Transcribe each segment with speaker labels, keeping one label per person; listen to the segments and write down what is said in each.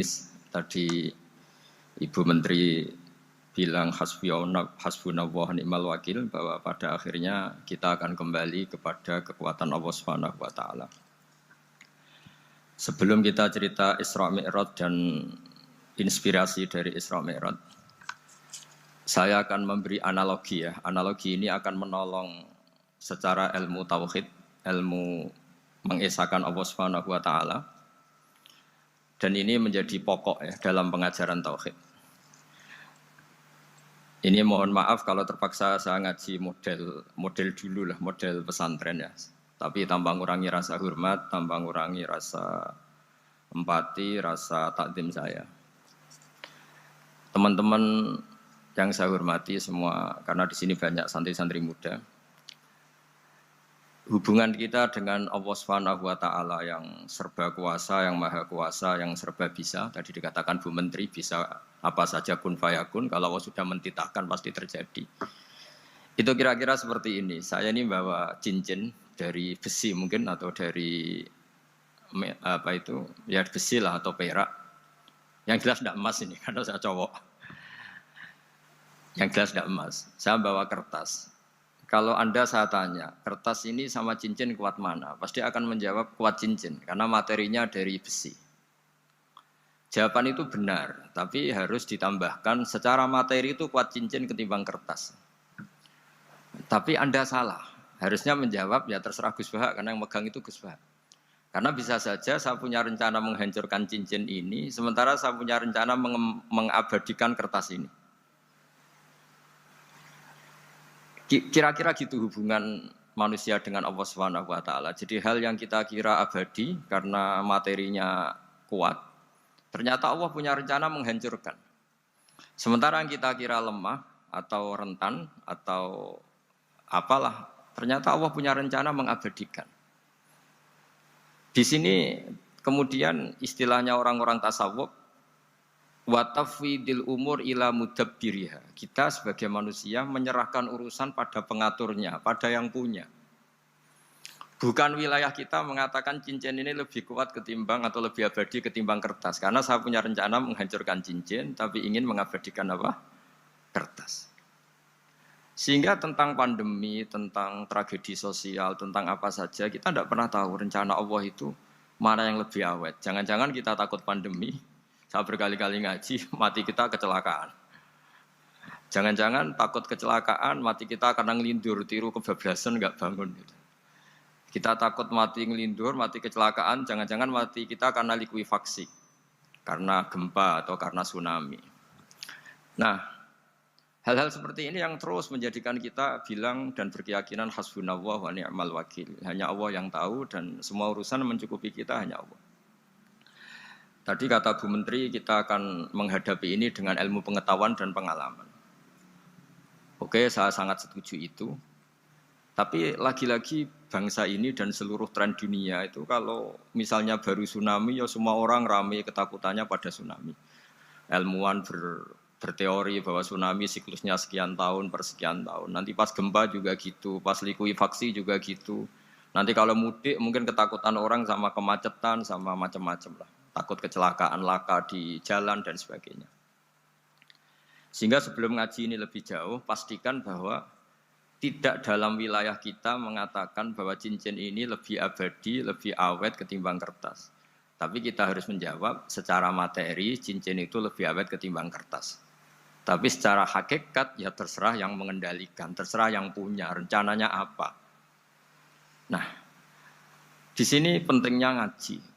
Speaker 1: optimis. Tadi Ibu Menteri bilang hasbunallah ni'mal wakil, bahwa pada akhirnya kita akan kembali kepada kekuatan Allah Subhanahu wa taala. Sebelum kita cerita Isra Mi'raj dan inspirasi dari Isra Mi'raj, saya akan memberi analogi ya. Analogi ini akan menolong secara ilmu tauhid, ilmu mengesahkan Allah Subhanahu wa taala. Dan ini menjadi pokok ya dalam pengajaran tauhid. Ini mohon maaf kalau terpaksa saya ngaji model dulu lah, model pesantren ya. Tapi tanpa ngurangi rasa hormat, tanpa ngurangi rasa empati, rasa takdim saya. Teman-teman yang saya hormati semua, karena di sini banyak santri-santri muda. Hubungan kita dengan Allah Subhanahu wa taala yang serba kuasa, yang maha kuasa, yang serba bisa. Tadi dikatakan Bu Menteri bisa apa saja kun fayakun, kalau Allah sudah mentitahkan pasti terjadi. Itu kira-kira seperti ini. Saya ini bawa cincin dari besi mungkin atau dari apa itu? Ya besi lah atau perak. Yang jelas tidak emas ini karena saya cowok. Yang jelas tidak emas. Saya bawa kertas. Kalau Anda saya tanya, kertas ini sama cincin kuat mana? Pasti akan menjawab kuat cincin, karena materinya dari besi. Jawaban itu benar, tapi harus ditambahkan secara materi itu kuat cincin ketimbang kertas. Tapi Anda salah, harusnya menjawab ya terserah Gus Bahak, karena yang megang itu Gus Bahak. Karena bisa saja saya punya rencana menghancurkan cincin ini, sementara saya punya rencana mengabadikan kertas ini. Kira-kira gitu hubungan manusia dengan Allah Subhanahu wa taala. Jadi hal yang kita kira abadi karena materinya kuat, ternyata Allah punya rencana menghancurkan. Sementara yang kita kira lemah atau rentan atau apalah, ternyata Allah punya rencana mengabadikan. Di sini kemudian istilahnya orang-orang tasawuf, wa tafwidil umur ila mudabbiriha. Kita sebagai manusia menyerahkan urusan pada pengaturnya, pada yang punya. Bukan wilayah kita mengatakan cincin ini lebih kuat ketimbang atau lebih abadi ketimbang kertas. Karena saya punya rencana menghancurkan cincin, tapi ingin mengabadikan apa? Kertas. Sehingga tentang pandemi, tentang tragedi sosial, tentang apa saja, kita tidak pernah tahu rencana Allah itu mana yang lebih awet. Jangan-jangan kita takut pandemi, saya berkali-kali ngaji, mati kita kecelakaan. Jangan-jangan takut kecelakaan, mati kita karena ngelindur, tiru kebablasan, nggak bangun. Gitu. Kita takut mati ngelindur, mati kecelakaan, jangan-jangan mati kita karena likuifaksi, karena gempa atau karena tsunami. Nah, hal-hal seperti ini yang terus menjadikan kita bilang dan berkeyakinan hasbunallah wa ni'mal wakil. Hanya Allah yang tahu dan semua urusan mencukupi kita hanya Allah. Tadi kata Bu Menteri kita akan menghadapi ini dengan ilmu pengetahuan dan pengalaman. Oke, saya sangat setuju itu. Tapi lagi-lagi bangsa ini dan seluruh tren dunia itu kalau misalnya baru tsunami ya semua orang ramai ketakutannya pada tsunami. Ilmuwan berteori bahwa tsunami siklusnya sekian tahun per sekian tahun. Nanti pas gempa juga gitu, pas likuifaksi juga gitu. Nanti kalau mudik mungkin ketakutan orang sama kemacetan sama macam-macam lah. Takut kecelakaan laka di jalan dan sebagainya. Sehingga sebelum ngaji ini lebih jauh, pastikan bahwa tidak dalam wilayah kita mengatakan bahwa cincin ini lebih abadi, lebih awet ketimbang kertas. Tapi kita harus menjawab secara materi cincin itu lebih awet ketimbang kertas. Tapi secara hakikat ya terserah yang mengendalikan, terserah yang punya, rencananya apa. Nah, di sini pentingnya ngaji.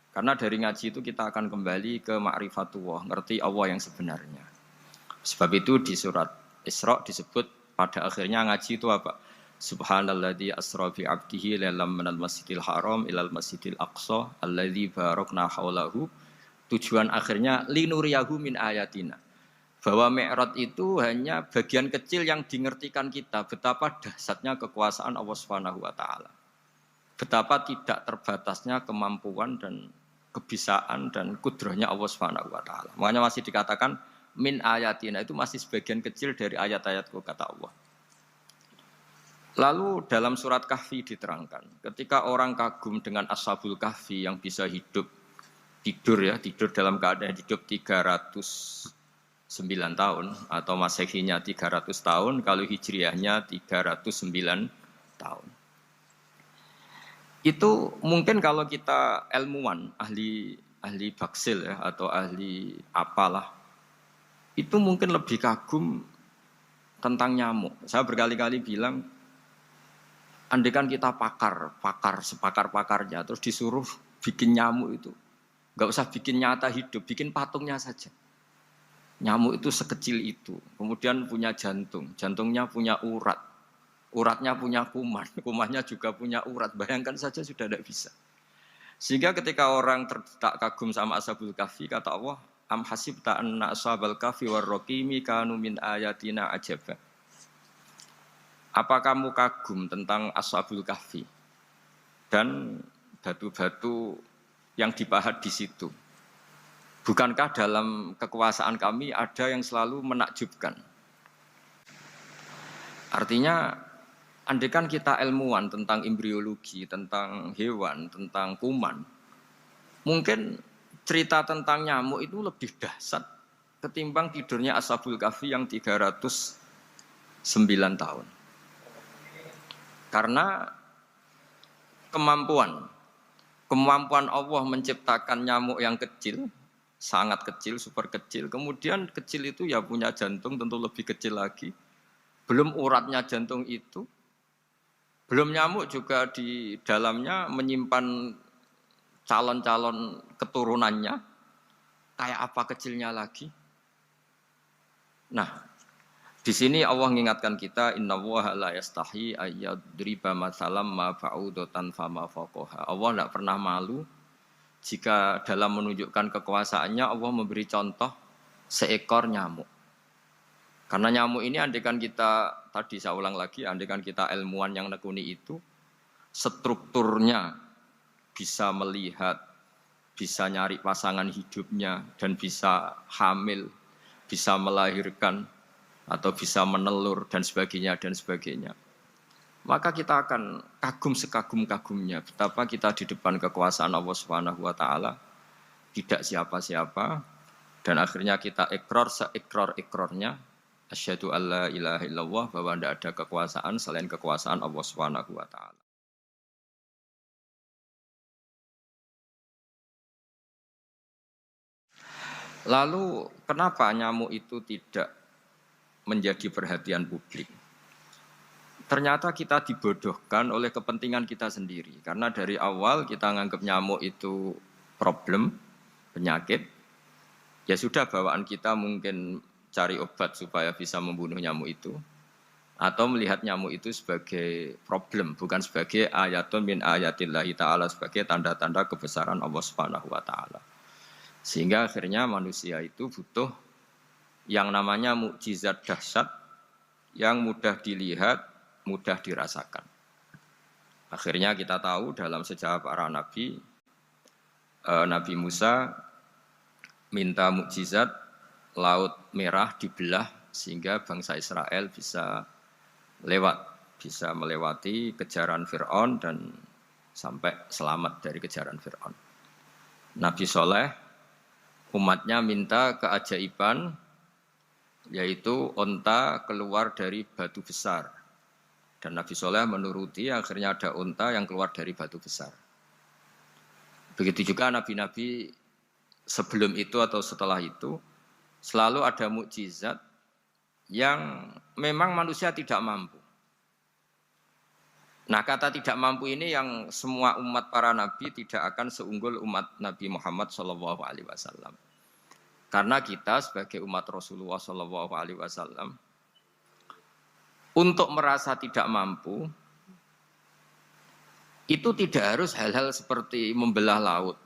Speaker 1: Karena dari ngaji itu kita akan kembali ke ma'rifatullah, ngerti Allah yang sebenarnya. Sebab itu di surat Isra disebut pada akhirnya ngaji itu apa? Subhanalladzi asra bi 'abdihi lailam minal masjidil haram ilal masjidil aqsa alladzi barakna haulahu. Tujuan akhirnya linuriyahu min ayatina. Bahwa Mi'raj itu hanya bagian kecil yang dingertikan kita betapa dahsyatnya kekuasaan Allah Subhanahu wa taala. Betapa tidak terbatasnya kemampuan dan kebisaan dan kudrahnya Allah Subhanahu wa taala. Makanya masih dikatakan min ayatina, itu masih sebagian kecil dari ayat-ayatku kata Allah. Lalu dalam surat Kahfi diterangkan, ketika orang kagum dengan Ashabul Kahfi yang bisa hidup tidur dalam keadaan hidup 309 tahun atau Masehinya 300 tahun, kalau Hijriahnya 309 tahun. Itu mungkin kalau kita ilmuwan, ahli baksil ya, atau ahli apalah, itu mungkin lebih kagum tentang nyamuk. Saya berkali-kali bilang, andaikan kita sepakar-pakarnya, terus disuruh bikin nyamuk itu, nggak usah bikin nyata hidup, bikin patungnya saja. Nyamuk itu sekecil itu, kemudian punya jantung, jantungnya punya urat, uratnya punya kuman, kumannya juga punya urat. Bayangkan saja sudah tidak bisa. Sehingga ketika orang terdetak kagum sama Ashabul Kahfi, kata Allah, am hasibta anna ashabal kahfi warraqimi kanu min ayatina ajaba. Apa kamu kagum tentang Ashabul Kahfi dan batu-batu yang dipahat di situ? Bukankah dalam kekuasaan kami ada yang selalu menakjubkan? Artinya, andaikan kita ilmuwan tentang embriologi, tentang hewan, tentang kuman, mungkin cerita tentang nyamuk itu lebih dahsyat ketimbang tidurnya Ashabul Kahfi yang 309 tahun. Karena kemampuan Allah menciptakan nyamuk yang kecil, sangat kecil, super kecil. Kemudian kecil itu ya punya jantung tentu lebih kecil lagi. Belum uratnya jantung itu, belum nyamuk juga di dalamnya menyimpan calon-calon keturunannya. Kayak apa kecilnya lagi? Nah, di sini Allah mengingatkan kita, innallaha la yastahi ayyadriba matsalam ma ba'udatan fama fawqaha. Allah tidak pernah malu jika dalam menunjukkan kekuasaannya Allah memberi contoh seekor nyamuk. Karena nyamuk ini andaikan kita, tadi saya ulang lagi, andaikan kita ilmuwan yang nekuni itu, strukturnya bisa melihat, bisa nyari pasangan hidupnya, dan bisa hamil, bisa melahirkan, atau bisa menelur, dan sebagainya, dan sebagainya. Maka kita akan kagum sekagum-kagumnya betapa kita di depan kekuasaan Allah Subhanahu wa taala tidak siapa-siapa, dan akhirnya kita ikrar seikrar-ikrarnya asyhadu alla ilaha illallah, bahwa tidak ada kekuasaan selain kekuasaan Allah Subhanahu wa taala. Lalu kenapa nyamuk itu tidak menjadi perhatian publik? Ternyata kita dibodohkan oleh kepentingan kita sendiri. Karena dari awal kita menganggap nyamuk itu problem, penyakit. Ya sudah, bawaan kita mungkin cari obat supaya bisa membunuh nyamuk itu. Atau melihat nyamuk itu sebagai problem, bukan sebagai ayatun min ayatillahi ta'ala, sebagai tanda-tanda kebesaran Allah Subhanahu wa ta'ala. Sehingga akhirnya manusia itu butuh yang namanya mukjizat dahsyat yang mudah dilihat, mudah dirasakan. Akhirnya kita tahu dalam sejarah para nabi, Nabi Musa minta mukjizat laut merah dibelah sehingga bangsa Israel bisa melewati kejaran Fir'aun dan sampai selamat dari kejaran Fir'aun. Nabi Soleh umatnya minta keajaiban, yaitu onta keluar dari batu besar. Dan Nabi Soleh menuruti, akhirnya ada onta yang keluar dari batu besar. Begitu juga nabi-nabi sebelum itu atau setelah itu, selalu ada mukjizat yang memang manusia tidak mampu. Nah, kata tidak mampu ini yang semua umat para nabi tidak akan seunggul umat Nabi Muhammad SAW. Karena kita sebagai umat Rasulullah SAW, untuk merasa tidak mampu, itu tidak harus hal-hal seperti membelah laut.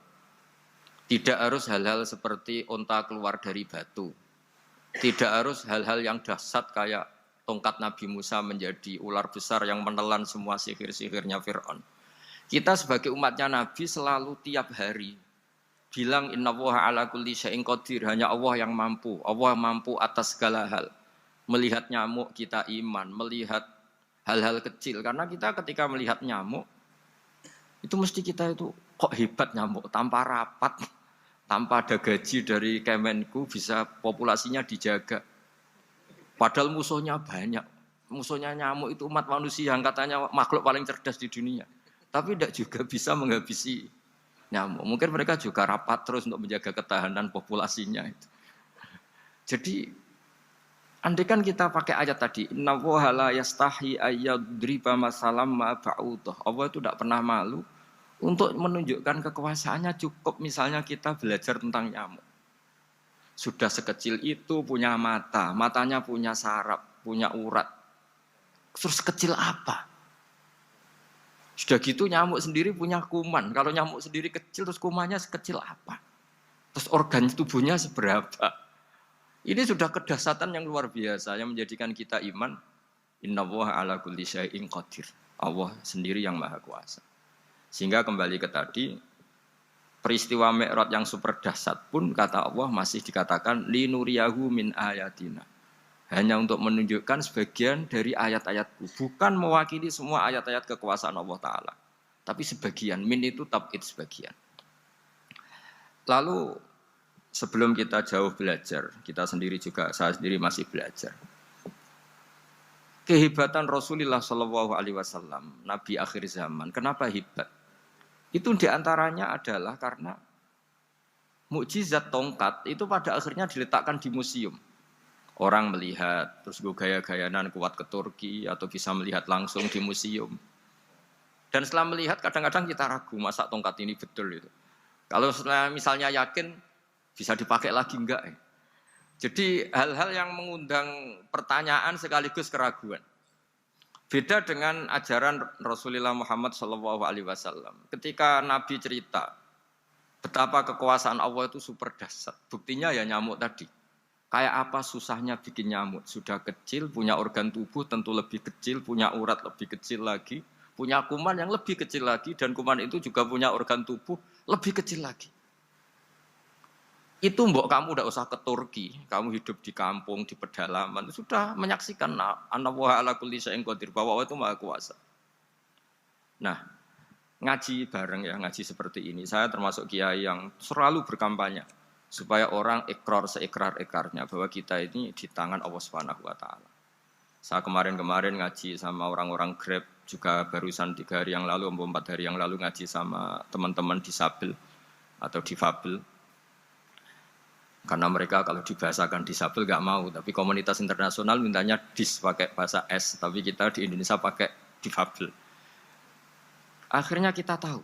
Speaker 1: Tidak harus hal-hal seperti onta keluar dari batu. Tidak harus hal-hal yang dahsyat kayak tongkat Nabi Musa menjadi ular besar yang menelan semua sihir-sihirnya Fir'aun. Kita sebagai umatnya Nabi selalu tiap hari bilang innallaha ala kulli syai'in qadir, hanya Allah yang mampu. Allah mampu atas segala hal. Melihat nyamuk kita iman, melihat hal-hal kecil. Karena kita ketika melihat nyamuk, itu mesti kita itu kok hebat nyamuk, tanpa rapat, Tanpa ada gaji dari Kemenku bisa populasinya dijaga. Padahal musuhnya banyak. Musuhnya nyamuk itu umat manusia yang katanya makhluk paling cerdas di dunia. Tapi tidak juga bisa menghabisi nyamuk. Mungkin mereka juga rapat terus untuk menjaga ketahanan populasinya. Jadi andai kan kita pakai ayat tadi, inna woha la yastahi ayyadriba masalam ma ba'udah. Allah itu tidak pernah malu untuk menunjukkan kekuasaannya. Cukup misalnya kita belajar tentang nyamuk. Sudah sekecil itu punya mata, matanya punya saraf, punya urat. Terus kecil apa? Sudah gitu nyamuk sendiri punya kuman. Kalau nyamuk sendiri kecil terus kumannya sekecil apa? Terus organ tubuhnya seberapa? Ini sudah kedahsyatan yang luar biasa yang menjadikan kita iman. Innallaha ala kulli syai'in qadir. Allah sendiri yang maha kuasa. Sehingga kembali ke tadi, peristiwa Mi'raj yang super dahsyat pun kata Allah masih dikatakan linuriyahu min ayatina. Hanya untuk menunjukkan sebagian dari ayat-ayatku, bukan mewakili semua ayat-ayat kekuasaan Allah Ta'ala. Tapi sebagian, min itu tab'id sebagian. Lalu sebelum kita jauh belajar, kita sendiri juga, saya sendiri masih belajar. Kehebatan Rasulullah Shallallahu Alaihi Wasallam, Nabi akhir zaman. Kenapa hebat? Itu diantaranya adalah karena mukjizat tongkat itu pada akhirnya diletakkan di museum. Orang melihat, terus gue gaya-gayanan kuat ke Turki atau bisa melihat langsung di museum. Dan setelah melihat, kadang-kadang kita ragu masa tongkat ini betul itu. Kalau setelah misalnya yakin, bisa dipakai lagi enggak? Jadi hal-hal yang mengundang pertanyaan sekaligus keraguan. Beda dengan ajaran Rasulullah Muhammad SAW. Ketika Nabi cerita betapa kekuasaan Allah itu super dahsyat. Buktinya ya nyamuk tadi. Kayak apa susahnya bikin nyamuk? Sudah kecil, punya organ tubuh tentu lebih kecil, punya urat lebih kecil lagi, punya kuman yang lebih kecil lagi, dan kuman itu juga punya organ tubuh lebih kecil lagi. Itu mbok kamu tidak usah ke Turki, kamu hidup di kampung, di pedalaman, sudah menyaksikan anallaha ala kulli syai'in qadir, bahwa Allah itu maha kuasa. Nah, ngaji bareng ya, ngaji seperti ini. Saya termasuk kiai yang selalu berkampanye supaya orang ikrar seikrar-ikrarnya bahwa kita ini di tangan Allah Subhanahu wa taala. Saya kemarin-kemarin ngaji sama orang-orang Grab, juga barusan 3 hari yang lalu, 4 hari yang lalu ngaji sama teman-teman disabel atau difabel. Karena mereka kalau dibahasakan disabel nggak mau, tapi komunitas internasional mintanya dis pakai bahasa S, tapi kita di Indonesia pakai difabel. Akhirnya kita tahu,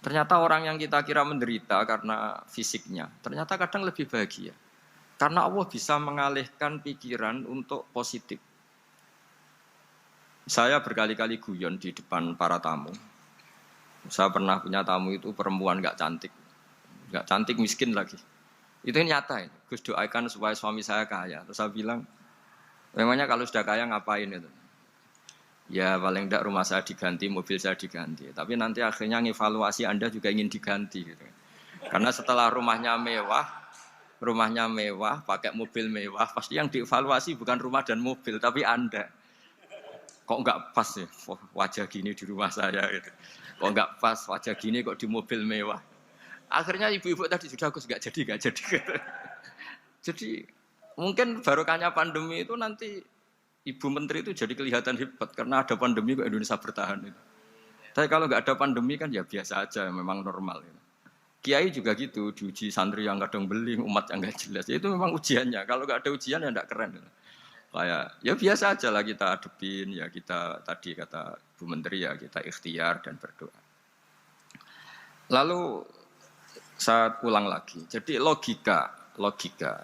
Speaker 1: ternyata orang yang kita kira menderita karena fisiknya, ternyata kadang lebih bahagia. Karena Allah bisa mengalihkan pikiran untuk positif. Saya berkali-kali guyon di depan para tamu. Saya pernah punya tamu itu perempuan nggak cantik miskin lagi. Itu nyata ya. Gus doakan supaya suami saya kaya. Terus saya bilang, memangnya kalau sudah kaya ngapain itu? Ya paling tidak rumah saya diganti, mobil saya diganti. Tapi nanti akhirnya ngevaluasi Anda juga ingin diganti. Gitu. Karena setelah rumahnya mewah, pakai mobil mewah, pasti yang dievaluasi bukan rumah dan mobil, tapi Anda. Kok enggak pas ya wajah gini di rumah saya gitu. Kok enggak pas wajah gini kok di mobil mewah. Akhirnya ibu-ibu tadi sudah Gus enggak jadi gitu. Jadi mungkin barokahnya pandemi itu nanti Ibu Menteri itu jadi kelihatan hebat karena ada pandemi kok Indonesia bertahan itu. Tapi kalau enggak ada pandemi kan ya biasa aja, memang normal. Gitu. Kiai juga gitu, diuji santri yang kadang beling, umat yang enggak jelas. Itu memang ujiannya. Kalau enggak ada ujian ya enggak keren. Gitu. Kayak ya biasa aja lah kita hadepin, ya kita tadi kata Bu Menteri ya kita ikhtiar dan berdoa. Lalu saya ulang lagi. Jadi logika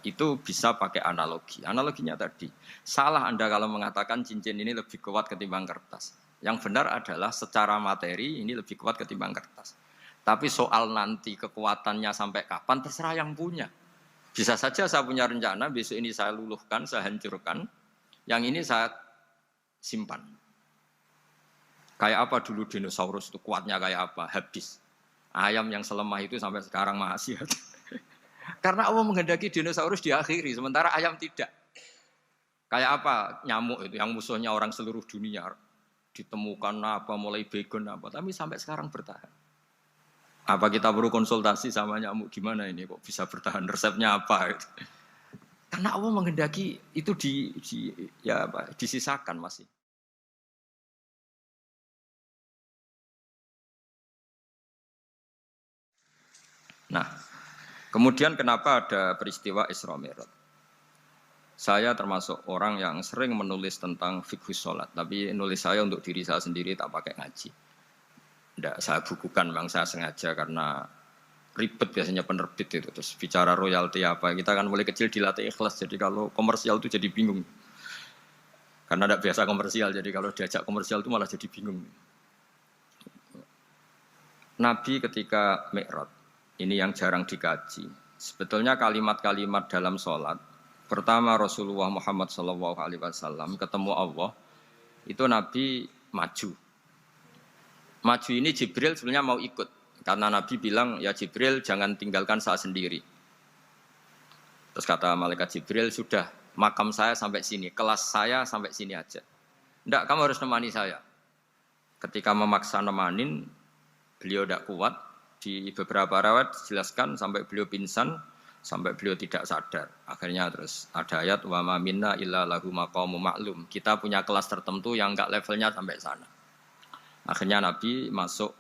Speaker 1: itu bisa pakai analogi. Analoginya tadi, salah Anda kalau mengatakan cincin ini lebih kuat ketimbang kertas. Yang benar adalah secara materi ini lebih kuat ketimbang kertas. Tapi soal nanti kekuatannya sampai kapan terserah yang punya. Bisa saja saya punya rencana besok ini saya luluhkan, saya hancurkan. Yang ini saya simpan. Kayak apa dulu dinosaurus itu kuatnya kayak apa? Habis. Ayam yang selemah itu sampai sekarang masih ada. Karena Allah menghendaki dinosaurus diakhiri, sementara ayam tidak. Kayak apa nyamuk itu yang musuhnya orang seluruh dunia. Ditemukan apa, mulai begon apa, tapi sampai sekarang bertahan. Apa kita perlu konsultasi sama nyamuk gimana ini kok bisa bertahan, resepnya apa? Gitu. Karena Allah menghendaki itu ya apa, disisakan masih. Nah, kemudian kenapa ada peristiwa Isra Mi'raj? Saya termasuk orang yang sering menulis tentang fikih sholat, tapi nulis saya untuk diri saya sendiri tak pakai ngaji. Tidak saya bukukan, memang saya sengaja karena ribet biasanya penerbit itu. Terus bicara royalti apa, kita kan mulai kecil dilatih ikhlas, jadi kalau komersial itu jadi bingung. Karena tidak biasa komersial, jadi kalau diajak komersial itu malah jadi bingung. Nabi ketika Mi'raj, ini yang jarang dikaji. Sebetulnya kalimat-kalimat dalam sholat, pertama Rasulullah Muhammad SAW ketemu Allah, itu Nabi maju. Maju ini Jibril sebenarnya mau ikut, karena Nabi bilang, ya Jibril jangan tinggalkan saya sendiri. Terus kata malaikat Jibril, sudah makam saya sampai sini, kelas saya sampai sini aja. Tidak, kamu harus nemani saya. Ketika memaksa nemanin, beliau tidak kuat. Di beberapa rawat dijelaskan sampai beliau pingsan, sampai beliau tidak sadar. Akhirnya terus ada ayat, wa ma minna illa lahu maqamun ma'lum. Kita punya kelas tertentu yang enggak levelnya sampai sana. Akhirnya Nabi masuk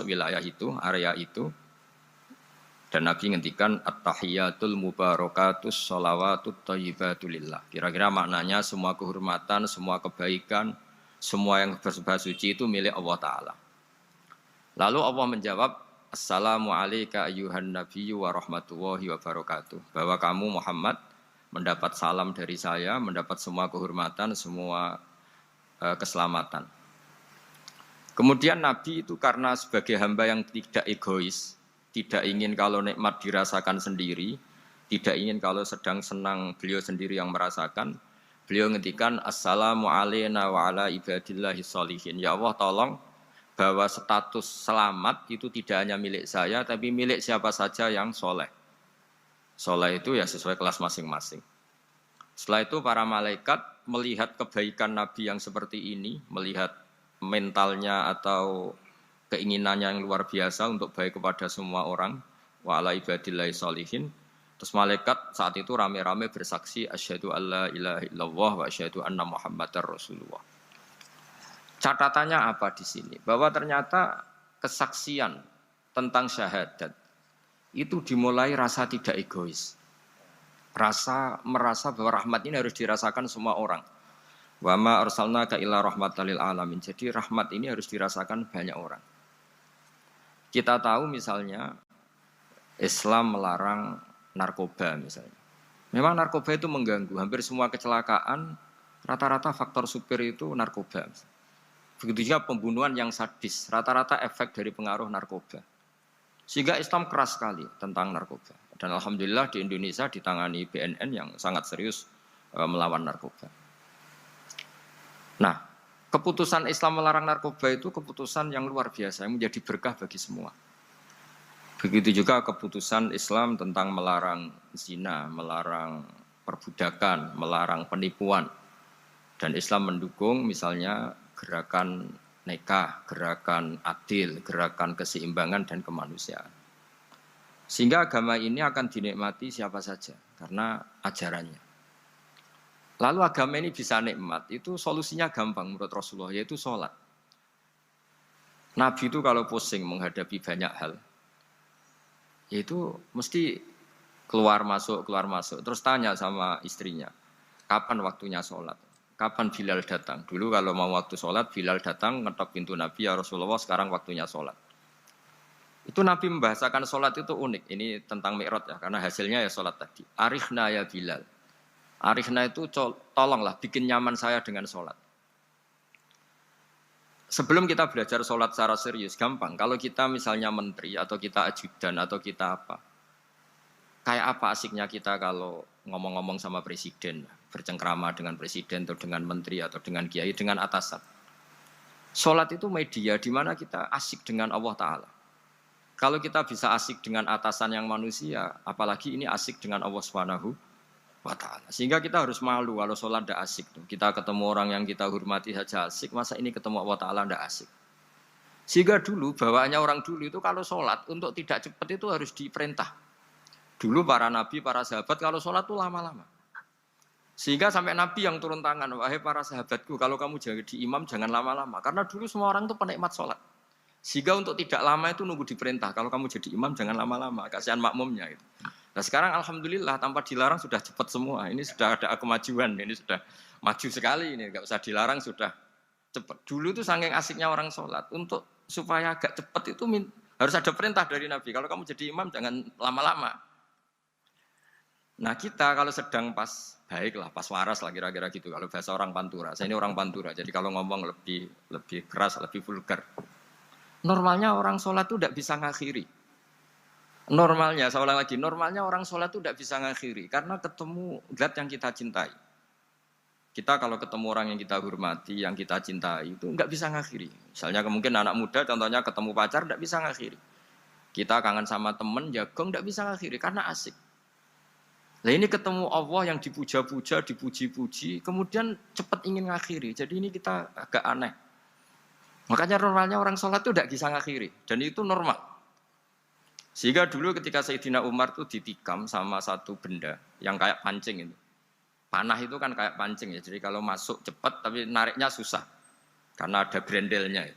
Speaker 1: wilayah itu, area itu. Dan Nabi ngendikan at-tahiyatul mubarakatus sholawatut thayyibatulillah. Kira-kira maknanya semua kehormatan, semua kebaikan, semua yang bersembah suci itu milik Allah Ta'ala. Lalu Allah menjawab, Assalamu alayka ayyuhan nabiyyu wa rahmatullahi wa barakatuh. Bahwa kamu Muhammad mendapat salam dari saya, mendapat semua kehormatan, semua keselamatan. Kemudian Nabi itu karena sebagai hamba yang tidak egois, tidak ingin kalau nikmat dirasakan sendiri, tidak ingin kalau sedang senang beliau sendiri yang merasakan, beliau ngendikan assalamu alayna wa ala ibadillahi sholihin. Ya Allah tolong bahwa status selamat itu tidak hanya milik saya, tapi milik siapa saja yang soleh. Soleh itu ya sesuai kelas masing-masing. Setelah itu para malaikat melihat kebaikan Nabi yang seperti ini, melihat mentalnya atau keinginannya yang luar biasa untuk baik kepada semua orang, wa ala ibadillahi sholihin. Terus malaikat saat itu rame-rame bersaksi asyhadu alla ilaha illallah wa asyhadu anna muhammadar rasulullah. Catatannya apa di sini? Bahwa ternyata kesaksian tentang syahadat itu dimulai rasa tidak egois. Merasa bahwa rahmat ini harus dirasakan semua orang. Wa ma arsalnaka illa rahmatan lil alamin. Jadi rahmat ini harus dirasakan banyak orang. Kita tahu misalnya Islam melarang narkoba misalnya. Memang narkoba itu mengganggu. Hampir semua kecelakaan rata-rata faktor supir itu narkoba. Begitu juga pembunuhan yang sadis, rata-rata efek dari pengaruh narkoba. Sehingga Islam keras sekali tentang narkoba. Dan alhamdulillah di Indonesia ditangani BNN yang sangat serius melawan narkoba. Nah, keputusan Islam melarang narkoba itu keputusan yang luar biasa, yang menjadi berkah bagi semua. Begitu juga keputusan Islam tentang melarang zina, melarang perbudakan, melarang penipuan. Dan Islam mendukung misalnya gerakan nikah, gerakan adil, gerakan keseimbangan dan kemanusiaan. Sehingga agama ini akan dinikmati siapa saja karena ajarannya. Lalu agama ini bisa nikmat, itu solusinya gampang menurut Rasulullah, yaitu sholat. Nabi itu kalau pusing menghadapi banyak hal, yaitu mesti keluar masuk. Terus tanya sama istrinya, kapan waktunya sholat? Kapan Bilal datang? Dulu kalau mau waktu sholat, Bilal datang, ngetok pintu Nabi, ya Rasulullah sekarang waktunya sholat. Itu Nabi membahasakan sholat itu unik, ini tentang Mi'raj ya, karena hasilnya ya sholat tadi. Arikhna ya Bilal. Arikhna itu tolonglah bikin nyaman saya dengan sholat. Sebelum kita belajar sholat secara serius, gampang. Kalau kita misalnya menteri atau kita ajudan atau kita apa. Kayak apa asiknya kita kalau ngomong-ngomong sama presiden, bercengkrama dengan presiden atau dengan menteri atau dengan kiai, dengan atasan. Sholat itu media di mana kita asik dengan Allah Ta'ala. Kalau kita bisa asik dengan atasan yang manusia, apalagi ini asik dengan Allah Subhanahu wa ta'ala. Sehingga kita harus malu kalau sholat tidak asik. Kita ketemu orang yang kita hormati saja asik, masa ini ketemu Allah Ta'ala tidak asik. Sehingga dulu bawaannya orang dulu itu kalau sholat untuk tidak cepat itu harus diperintah. Dulu para nabi, para sahabat kalau sholat itu lama-lama. Sehingga sampai Nabi yang turun tangan, wahai para sahabatku, kalau kamu jadi imam jangan lama-lama. Karena dulu semua orang itu penikmat sholat. Sehingga untuk tidak lama itu nunggu diperintah. Kalau kamu jadi imam jangan lama-lama, kasihan makmumnya. Gitu. Nah sekarang alhamdulillah tanpa dilarang sudah cepat semua. Ini sudah ada kemajuan, ini sudah maju sekali. Ini nggak usah dilarang sudah cepat. Dulu itu saking asiknya orang sholat. Untuk supaya agak cepat itu harus ada perintah dari Nabi. Kalau kamu jadi imam jangan lama-lama. Nah kita kalau sedang pas baiklah, pas waras lah kira-kira gitu. Kalau bahasa orang Pantura, saya ini orang Pantura, jadi kalau ngomong lebih keras, lebih vulgar. Normalnya orang sholat itu tidak bisa ngakhiri. Normalnya, saya ulang lagi, normalnya orang sholat itu tidak bisa ngakhiri karena ketemu zat yang kita cintai. Kita kalau ketemu orang yang kita hormati, yang kita cintai itu nggak bisa ngakhiri. Misalnya mungkin anak muda, contohnya ketemu pacar tidak bisa ngakhiri. Kita kangen sama temen, jagung tidak bisa ngakhiri karena asik. Nah ini ketemu Allah yang dipuja-puja, dipuji-puji, kemudian cepat ingin ngakhiri. Jadi ini kita agak aneh. Makanya normalnya orang sholat itu tidak bisa ngakhiri. Dan itu normal. Sehingga dulu ketika Sayyidina Umar itu ditikam sama satu benda yang kayak pancing itu. Panah itu kan kayak pancing ya. Jadi kalau masuk cepat tapi nariknya susah. Karena ada grendelnya.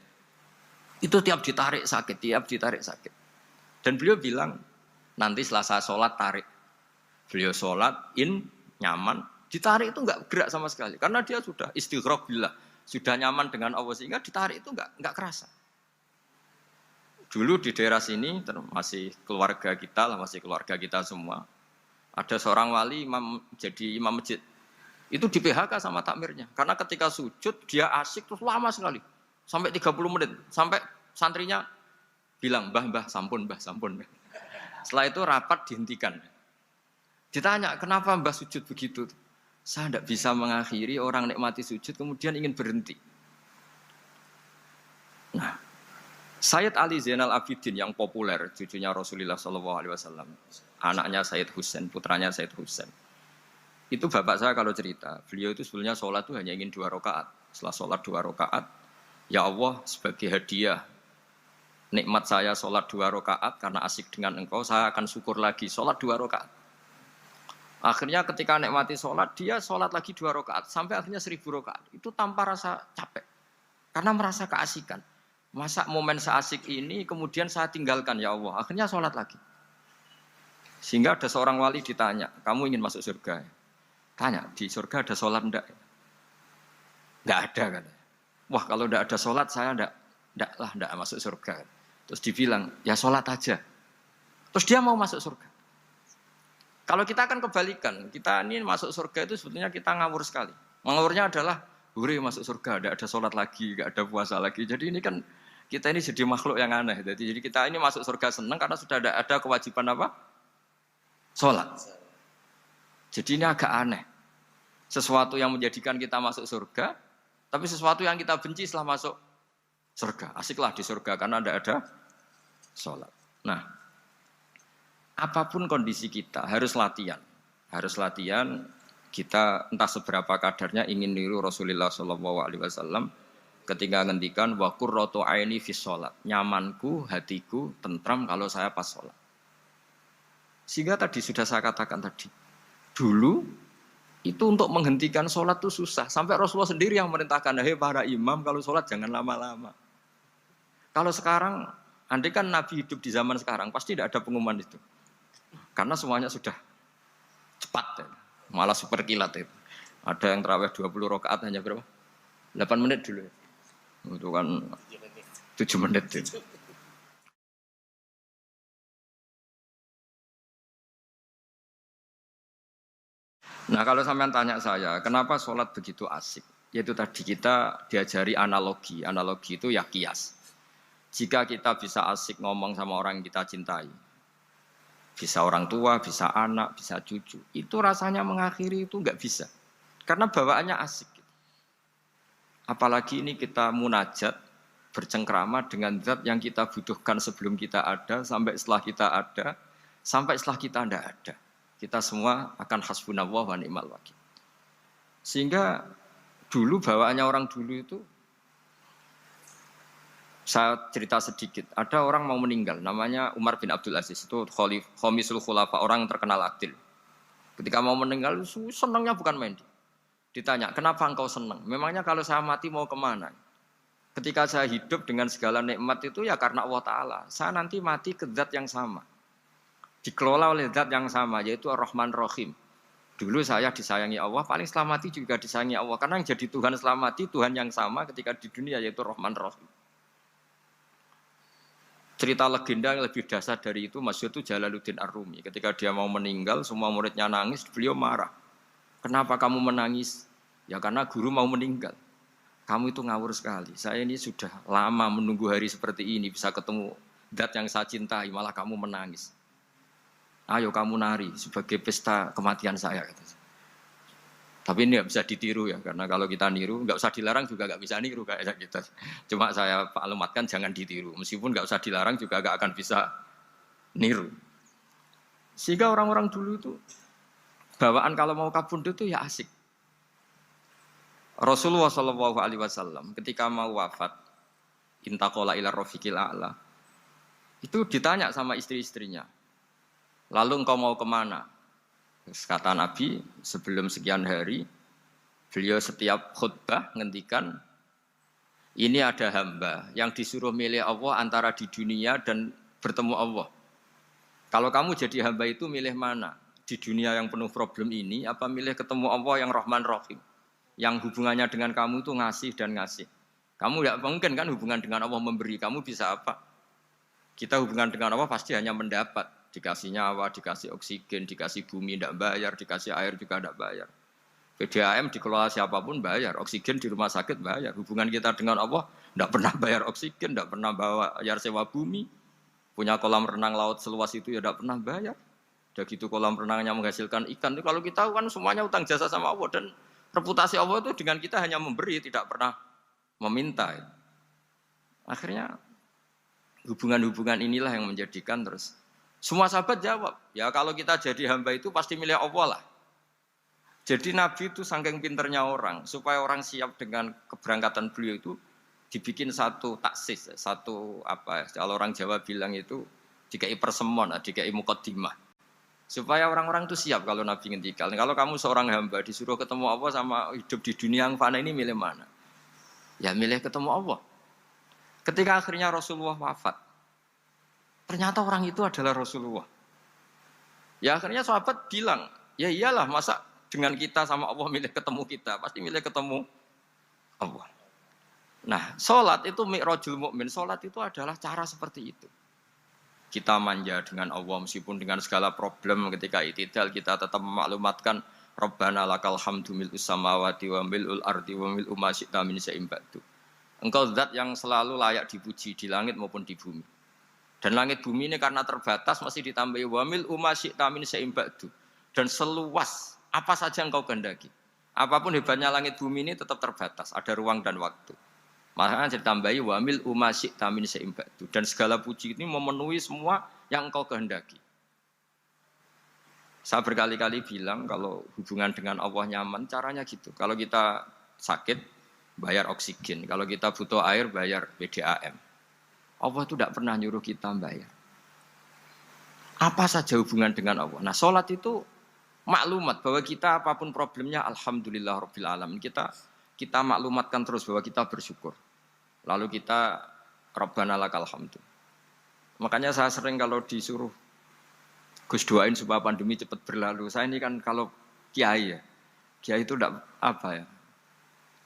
Speaker 1: Itu tiap ditarik sakit, tiap ditarik sakit. Dan beliau bilang, nanti setelah saya sholat tarik. Beliau sholat, nyaman, ditarik itu enggak gerak sama sekali. Karena dia sudah istighraq billah, sudah nyaman dengan Allah sehingga ditarik itu enggak kerasa. Dulu di daerah sini, masih keluarga kita lah, masih keluarga kita semua. Ada seorang wali jadi imam masjid. Itu di PHK sama takmirnya. Karena ketika sujud, dia asik terus lama sekali. Sampai 30 menit. Sampai santrinya bilang, mbah, sampun. Setelah itu rapat dihentikan. Ditanya, kenapa mbah sujud begitu? Saya tidak bisa mengakhiri orang nikmati sujud kemudian ingin berhenti. Nah, Sayyid Ali Zainal Abidin yang populer, cucunya Rasulullah SAW, anaknya Sayyid Husain, putranya Sayyid Husain. Itu bapak saya kalau cerita, beliau itu sebetulnya sholat itu hanya ingin 2 rakaat. Setelah sholat 2 rakaat, ya Allah sebagai hadiah nikmat saya sholat 2 rakaat karena asik dengan engkau, saya akan syukur lagi sholat 2 rakaat. Akhirnya ketika nikmati sholat, dia sholat lagi 2 rakaat sampai akhirnya 1000 rakaat. Itu tanpa rasa capek, karena merasa keasikan. Masa momen seasik ini kemudian saya tinggalkan ya Allah. Akhirnya sholat lagi. Sehingga ada seorang wali ditanya, kamu ingin masuk surga? Tanya, di surga ada sholat enggak? Enggak ada kan? Wah kalau enggak ada sholat saya enggak masuk surga. Terus dibilang, ya sholat aja. Terus dia mau masuk surga. Kalau kita akan kebalikan, kita ini masuk surga itu sebetulnya kita ngawur sekali. Ngawurnya adalah, hore masuk surga, tidak ada sholat lagi, tidak ada puasa lagi. Jadi ini kan, kita ini jadi makhluk yang aneh. Jadi kita ini masuk surga senang karena sudah ada kewajiban apa? Sholat. Jadi ini agak aneh. Sesuatu yang menjadikan kita masuk surga, tapi sesuatu yang kita benci setelah masuk surga. Asiklah di surga karena tidak ada sholat. Nah, apapun kondisi kita harus latihan. Harus latihan kita entah seberapa kadarnya ingin niru Rasulullah SAW ketika ngendikan wa qurratu aini fi sholat. Nyamanku, hatiku tentram kalau saya pas sholat. Sehingga tadi sudah saya katakan tadi. Dulu itu untuk menghentikan sholat itu susah. Sampai Rasulullah sendiri yang merintahkan, hei para imam kalau sholat jangan lama-lama. Kalau sekarang, andai kan Nabi hidup di zaman sekarang, pasti tidak ada pengumuman itu. Karena semuanya sudah cepat, malah super kilat itu. Ada yang tarawih 20 rakaat hanya berapa? 8 menit dulu. Itu kan 7 menit itu. Nah kalau sampean tanya saya, kenapa sholat begitu asik? Yaitu tadi kita diajari analogi. Analogi itu ya kias. Jika kita bisa asik ngomong sama orang yang kita cintai, bisa orang tua, bisa anak, bisa cucu. Itu rasanya mengakhiri itu enggak bisa. Karena bawaannya asik. Apalagi ini kita munajat, bercengkrama dengan zat yang kita butuhkan sebelum kita ada, sampai setelah kita ada, sampai setelah kita tidak ada. Kita semua akan hasbunallah wa ni'mal wakil. Sehingga dulu bawaannya orang dulu itu Saya cerita sedikit. Ada orang mau meninggal, namanya Umar bin Abdul Aziz. Itu Khomisul Khulafa, orang yang terkenal adil. Ketika mau meninggal, senangnya bukan main. Ditanya, kenapa engkau senang? Memangnya kalau saya mati mau kemana? Ketika saya hidup dengan segala nikmat itu ya karena Allah Ta'ala. Saya nanti mati ke zat yang sama. Dikelola oleh zat yang sama, yaitu Ar-Rahman Rahim. Dulu saya disayangi Allah, paling setelah mati juga disayangi Allah. Karena yang jadi Tuhan setelah mati, Tuhan yang sama ketika di dunia, yaitu Rahman Rahim. Cerita legenda yang lebih dasar dari itu, masyhur itu Jalaluddin Ar-Rumi. Ketika dia mau meninggal, semua muridnya nangis, beliau marah. Kenapa kamu menangis? Ya karena guru mau meninggal. Kamu itu ngawur sekali. Saya ini sudah lama menunggu hari seperti ini, bisa ketemu zat yang saya cintai, malah kamu menangis. Ayo kamu nari sebagai pesta kematian saya. Tapi ini nggak bisa ditiru ya, karena kalau kita niru, nggak usah dilarang juga nggak bisa niru kayak kita. Cuma saya maklumatkan jangan ditiru, meskipun nggak usah dilarang juga nggak akan bisa niru. Sehingga orang-orang dulu itu bawaan kalau mau kabundut itu ya asik. Rasulullah Shallallahu Alaihi Wasallam ketika mau wafat, intaqola ila rofiqil a'la, itu ditanya sama istri-istrinya, lalu engkau mau kemana? Kata Nabi, sebelum sekian hari, beliau setiap khutbah ngendikan, ini ada hamba yang disuruh milih Allah antara di dunia dan bertemu Allah. Kalau kamu jadi hamba itu milih mana? Di dunia yang penuh problem ini, apa milih ketemu Allah yang Rahman Rahim? Yang hubungannya dengan kamu itu ngasih dan ngasih. Kamu tidak mungkin kan hubungan dengan Allah memberi, kamu bisa apa? Kita hubungan dengan Allah pasti hanya mendapat. Dikasih nyawa, dikasih oksigen, dikasih bumi tidak bayar, dikasih air juga tidak bayar. PDAM dikelola siapapun bayar, oksigen di rumah sakit bayar. Hubungan kita dengan Allah tidak pernah bayar oksigen, tidak pernah bayar sewa bumi. Punya kolam renang laut seluas itu ya tidak pernah bayar. Udah gitu kolam renangnya menghasilkan ikan. Kalau kita kan semuanya utang jasa sama Allah, dan reputasi Allah itu dengan kita hanya memberi, tidak pernah meminta. Akhirnya hubungan-hubungan inilah yang menjadikan terus. Semua sahabat jawab, ya kalau kita jadi hamba itu pasti milih Allah lah. Jadi Nabi itu saking pinternya orang, supaya orang siap dengan keberangkatan beliau itu dibikin satu taksis, satu apa? Kalau orang Jawa bilang itu dikai persemon, dikai mukaddimah. Supaya orang-orang itu siap kalau Nabi ngendikan. Kalau kamu seorang hamba disuruh ketemu Allah sama hidup di dunia yang fana ini, milih mana? Ya milih ketemu Allah. Ketika akhirnya Rasulullah wafat, ternyata orang itu adalah Rasulullah. Ya akhirnya sahabat bilang, ya iyalah masa dengan kita sama Allah milih ketemu kita, pasti milih ketemu Allah. Nah, sholat itu mi'rajul mukmin. Sholat itu adalah cara seperti itu. Kita manja dengan Allah meskipun dengan segala problem, ketika itidal kita tetap memaklumatkan Rabbana lakal hamdu mil'us samawati wa mil'ul ardi wa mil'u ma syi'ta min syai'in ba'du. Engkau zat yang selalu layak dipuji di langit maupun di bumi. Dan langit bumi ini karena terbatas masih ditambahi wa mil'u ma syi'ta min syai'in ba'du. Dan seluas apa saja engkau kehendaki. Apapun hebatnya langit bumi ini tetap terbatas, ada ruang dan waktu. Makanya ditambahi wa mil umasik tamin seimbatu, dan segala puji ini memenuhi semua yang engkau kehendaki. Saya berkali-kali bilang kalau hubungan dengan Allah nyaman caranya gitu. Kalau kita sakit bayar oksigen, kalau kita butuh air bayar PDAM. Allah itu tidak pernah nyuruh kita bayar. Apa saja hubungan dengan Allah. Nah, sholat itu maklumat bahwa kita apapun problemnya alhamdulillah rabbil alamin. Kita maklumatkan terus bahwa kita bersyukur. Lalu kita Rabbana lakal hamdu. Makanya saya sering kalau disuruh Gus doain supaya pandemi cepat berlalu. Saya ini kan kalau kiai ya. Kiai itu enggak apa ya.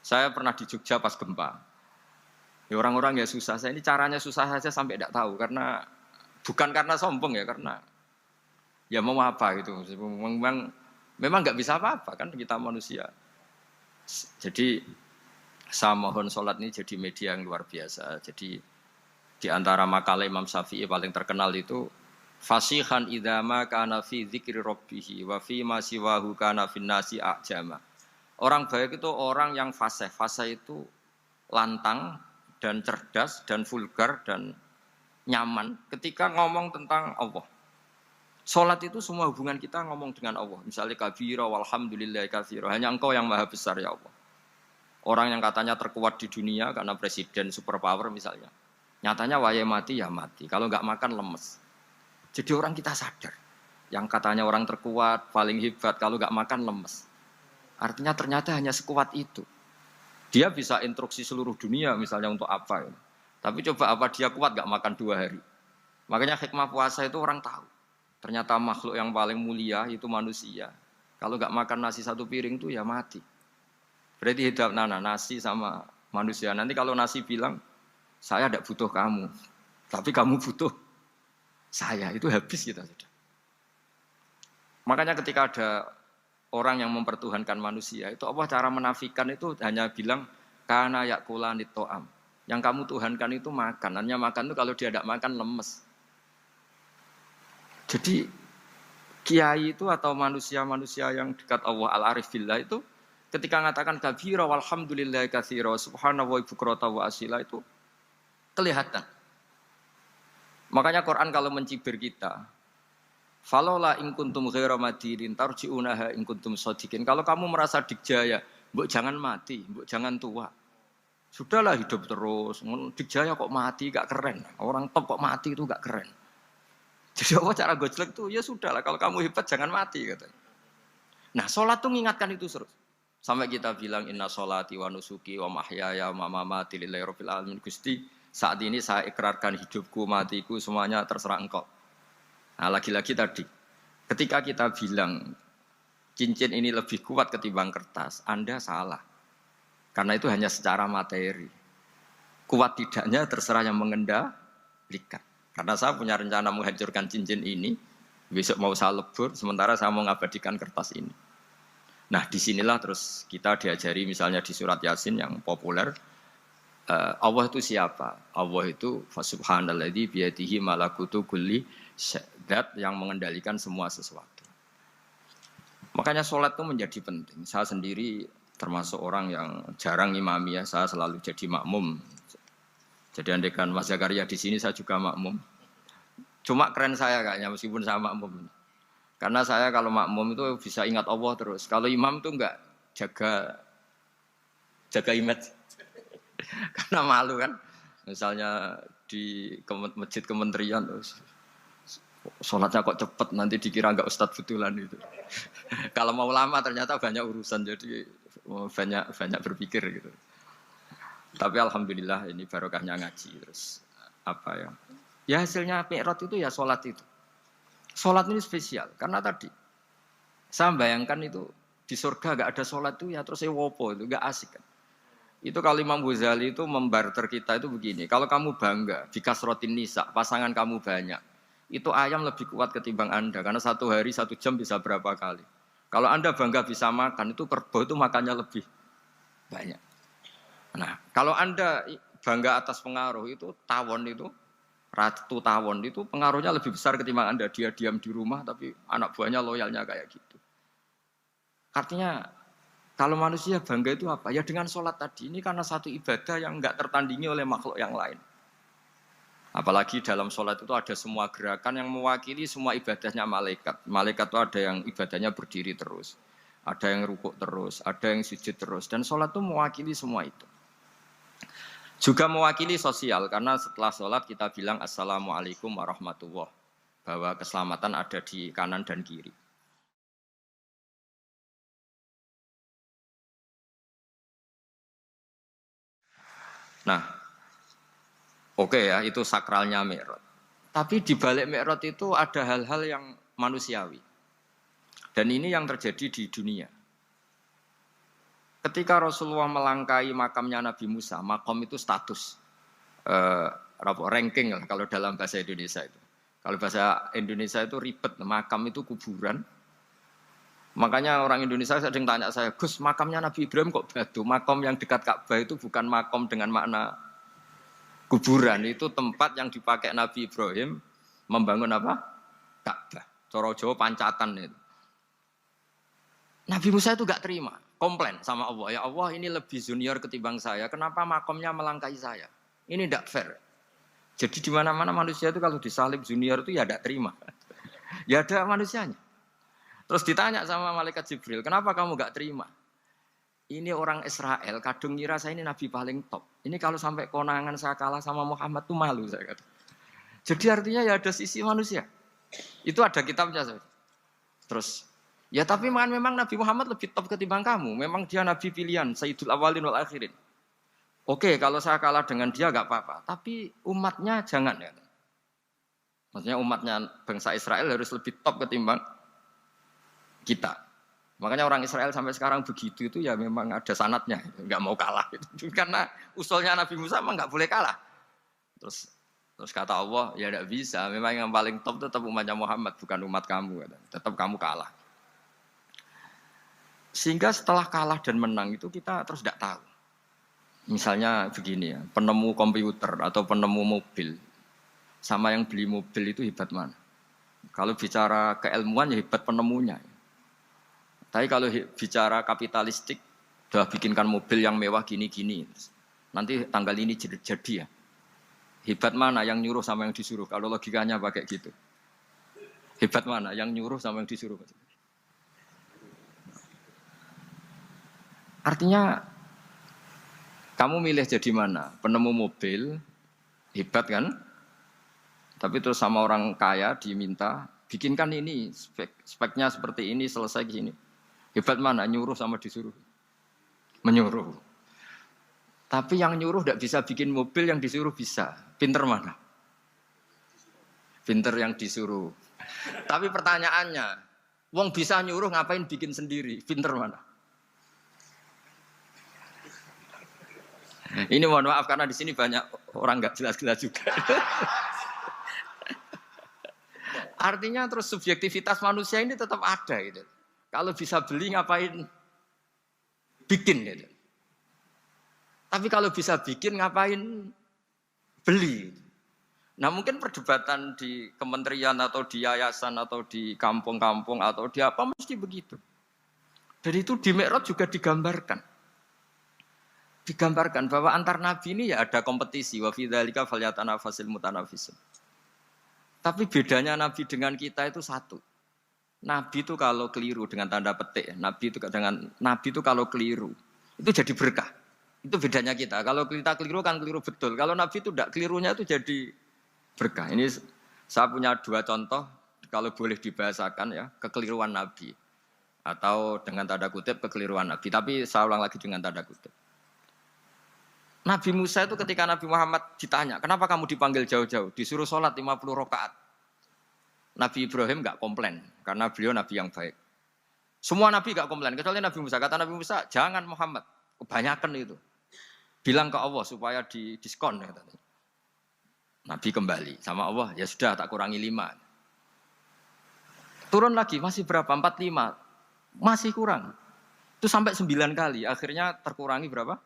Speaker 1: Saya pernah di Jogja pas gempa. Ya orang-orang ya susah. Saya ini caranya susah saja sampai enggak tahu, karena bukan karena sombong ya, karena ya mau apa gitu. Memang enggak bisa apa-apa kan kita manusia. Jadi saya mohon sholat ini jadi media yang luar biasa. Jadi di antara makalah Imam Syafi'i paling terkenal itu fasihan idama kana fi dzikri rabbih wa fi ma siwahu kana fin nasi ajama. Orang baik itu orang yang fasih. Fasih itu lantang dan cerdas dan vulgar dan nyaman ketika ngomong tentang Allah. Sholat itu semua hubungan kita ngomong dengan Allah. Misalnya kabira walhamdulillah katsira. Hanya engkau yang maha besar ya Allah. Orang yang katanya terkuat di dunia karena presiden superpower misalnya. Nyatanya wae mati ya mati. Kalau nggak makan lemes. Jadi orang kita sadar. Yang katanya orang terkuat, paling hebat, kalau nggak makan lemes. Artinya ternyata hanya sekuat itu. Dia bisa instruksi seluruh dunia misalnya untuk apa. Ya. Tapi coba apa dia kuat nggak makan 2 hari. Makanya hikmah puasa itu orang tahu. Ternyata makhluk yang paling mulia itu manusia. Kalau nggak makan nasi 1 piring itu ya mati. Berarti hidup nasi sama manusia. Nanti kalau nasi bilang, saya tidak butuh kamu, tapi kamu butuh saya, itu habis kita sudah. Makanya ketika ada orang yang mempertuhankan manusia, itu Allah cara menafikan itu hanya bilang, kana yakulanit to'am. Yang kamu tuhankan itu makan. Hanya makan itu kalau dia tidak makan lemes. Jadi kiai itu atau manusia-manusia yang dekat Allah al-arif billah itu ketika mengatakan kabira walhamdulillah katsira subhanallahi bukrata wa asila itu kelihatan. Makanya Quran kalau mencibir kita, falola in kuntum ghaira madinin tarji'unaha in kuntum shadiqin. Kalau kamu merasa dikjaya, mbok jangan mati, mbok jangan tua. Sudahlah hidup terus. Dikjaya kok mati gak keren. Orang top kok mati itu gak keren. Jadi apa cara gojlek tuh? Ya sudahlah kalau kamu hebat jangan mati katanya. Nah, salat tuh mengingatkan itu terus. Sampai kita bilang inna sholati wa nusuki wa mahyaya wa mamati lillahi rabbil alamin. Gusti, saat ini saya ikrarkan hidupku, matiku, semuanya terserah engkau. Nah, lagi-lagi tadi, ketika kita bilang cincin ini lebih kuat ketimbang kertas, Anda salah. Karena itu hanya secara materi. Kuat tidaknya terserah yang mengendalikan. Karena saya punya rencana menghancurkan cincin ini, besok mau saya lebur, sementara saya mau mengabadikan kertas ini. Nah, disinilah terus kita diajari misalnya di surat Yasin yang populer, Allah itu siapa? Allah itu subhanalladzi biyadihi malakutu kulli zat yang mengendalikan semua sesuatu. Makanya sholat itu menjadi penting. Saya sendiri termasuk orang yang jarang imami ya, saya selalu jadi makmum. Jadi andaikan Mas Zakaria di sini saya juga makmum. Cuma keren saya kayaknya meskipun saya makmum. Karena saya kalau makmum itu bisa ingat Allah terus. Kalau imam itu enggak jaga image. Karena malu kan, misalnya di masjid kementerian, sholatnya kok cepet nanti dikira nggak ustadz betulan itu. Kalau mau lama ternyata banyak urusan, jadi banyak berpikir gitu. Tapi alhamdulillah ini barokahnya ngaji terus apa ya? Ya hasilnya mi'raj itu ya sholat itu. Sholat ini spesial karena tadi saya bayangkan itu di surga nggak ada sholat itu ya terus wopo itu nggak asik kan. Itu kalau Imam Ghazali itu membarter kita itu begini. Kalau kamu bangga, bikasrotin nisa, pasangan kamu banyak. Itu ayam lebih kuat ketimbang Anda. Karena 1 hari 1 jam bisa berapa kali. Kalau Anda bangga bisa makan, itu kerbau itu makannya lebih banyak. Nah, kalau Anda bangga atas pengaruh, itu tawon itu, ratu tawon itu pengaruhnya lebih besar ketimbang Anda. Dia diam di rumah, tapi anak buahnya loyalnya kayak gitu. Artinya, kalau manusia bangga itu apa? Ya dengan sholat tadi. Ini karena satu ibadah yang enggak tertandingi oleh makhluk yang lain. Apalagi dalam sholat itu ada semua gerakan yang mewakili semua ibadahnya malaikat. Malaikat itu ada yang ibadahnya berdiri terus. Ada yang rukuk terus. Ada yang sujud terus. Dan sholat itu mewakili semua itu. Juga mewakili sosial. Karena setelah sholat kita bilang Assalamualaikum warahmatullahi wabarakatuh. Bahwa keselamatan ada di kanan dan kiri. Nah, oke ya, itu sakralnya Mi'raj. Tapi di balik Mi'raj itu ada hal-hal yang manusiawi. Dan ini yang terjadi di dunia. Ketika Rasulullah melangkai makamnya Nabi Musa, makom itu status, ranking lah kalau dalam bahasa Indonesia itu. Kalau bahasa Indonesia itu ribet, makam itu kuburan. Makanya orang Indonesia sering tanya saya, Gus, makamnya Nabi Ibrahim kok batu? Makam yang dekat Ka'bah itu bukan makam dengan makna kuburan. Itu tempat yang dipakai Nabi Ibrahim membangun apa? Ka'bah. Coro Jawa pancatan itu. Nabi Musa itu gak terima, komplain sama Allah. Ya Allah, ini lebih junior ketimbang saya. Kenapa makamnya melangkai saya? Ini tidak fair. Jadi di mana-mana manusia itu kalau disalib junior itu ya tidak terima. Ya ada manusianya. Terus ditanya sama malaikat Jibril, kenapa kamu gak terima? Ini orang Israel kadung ngira saya ini nabi paling top. Ini kalau sampai konangan saya kalah sama Muhammad tuh malu saya kata. Jadi artinya ya ada sisi manusia. Itu ada kitabnya. Terus ya tapi memang Nabi Muhammad lebih top ketimbang kamu. Memang dia nabi pilihan, Sayyidul Awalin wal Akhirin. Oke, kalau saya kalah dengan dia gak apa-apa. Tapi umatnya jangan ya. Maksudnya umatnya bangsa Israel harus lebih top ketimbang kita. Makanya orang Israel sampai sekarang begitu itu ya memang ada sanatnya, nggak mau kalah. Karena usulnya Nabi Musa memang nggak boleh kalah. Terus kata Allah, ya tidak bisa. Memang yang paling top tetap umatnya Muhammad, bukan umat kamu. Tetap kamu kalah. Sehingga setelah kalah dan menang itu kita terus tidak tahu. Misalnya begini ya, penemu komputer atau penemu mobil sama yang beli mobil itu hebat mana? Kalau bicara keilmuan ya hebat penemunya. Tapi kalau bicara kapitalistik, udah bikinkan mobil yang mewah gini-gini. Nanti tanggal ini jadi ya. Hebat mana yang nyuruh sama yang disuruh? Kalau logikanya pakai gitu. Hebat mana yang nyuruh sama yang disuruh? Artinya kamu milih jadi mana? Penemu mobil, hebat kan? Tapi terus sama orang kaya diminta, bikinkan ini, speknya seperti ini, selesai gini. Hebat mana? Nyuruh sama disuruh? Menyuruh. Tapi yang nyuruh tidak bisa bikin mobil, yang disuruh bisa. Pinter mana? Pinter yang disuruh. Tapi pertanyaannya, wong bisa nyuruh ngapain bikin sendiri? Pinter mana? Ini mohon maaf karena di sini banyak orang nggak jelas-jelas juga. Artinya terus subjektivitas manusia ini tetap ada gitu. Kalau bisa beli ngapain bikin gitu. Tapi kalau bisa bikin ngapain beli. Nah mungkin perdebatan di kementerian atau di yayasan atau di kampung-kampung atau di apa mesti begitu. Dan itu di Mi'raj juga digambarkan. Digambarkan bahwa antar nabi ini ya ada kompetisi. Wa fi dzalika falyatanafasil mutanafisun. Tapi bedanya nabi dengan kita itu satu. Nabi itu kalau keliru dengan tanda petik, nabi itu kalau keliru itu jadi berkah. Itu bedanya kita. Kalau kita keliru kan keliru betul. Kalau nabi itu tidak, kelirunya itu jadi berkah. Ini saya punya dua contoh kalau boleh dibahasakan ya, kekeliruan nabi atau dengan tanda kutip kekeliruan nabi. Tapi saya ulang lagi dengan tanda kutip. Nabi Musa itu ketika Nabi Muhammad ditanya, kenapa kamu dipanggil jauh-jauh? Disuruh sholat 50 rakaat. Nabi Ibrahim enggak komplain, karena beliau Nabi yang baik. Semua Nabi enggak komplain, kecuali Nabi Musa. Kata Nabi Musa, jangan Muhammad, kebanyakan itu. Bilang ke Allah supaya didiskon. Nabi kembali sama Allah, ya sudah tak kurangi 5. Turun lagi, masih berapa? 45. Masih kurang. Itu sampai 9 kali, akhirnya terkurangi berapa?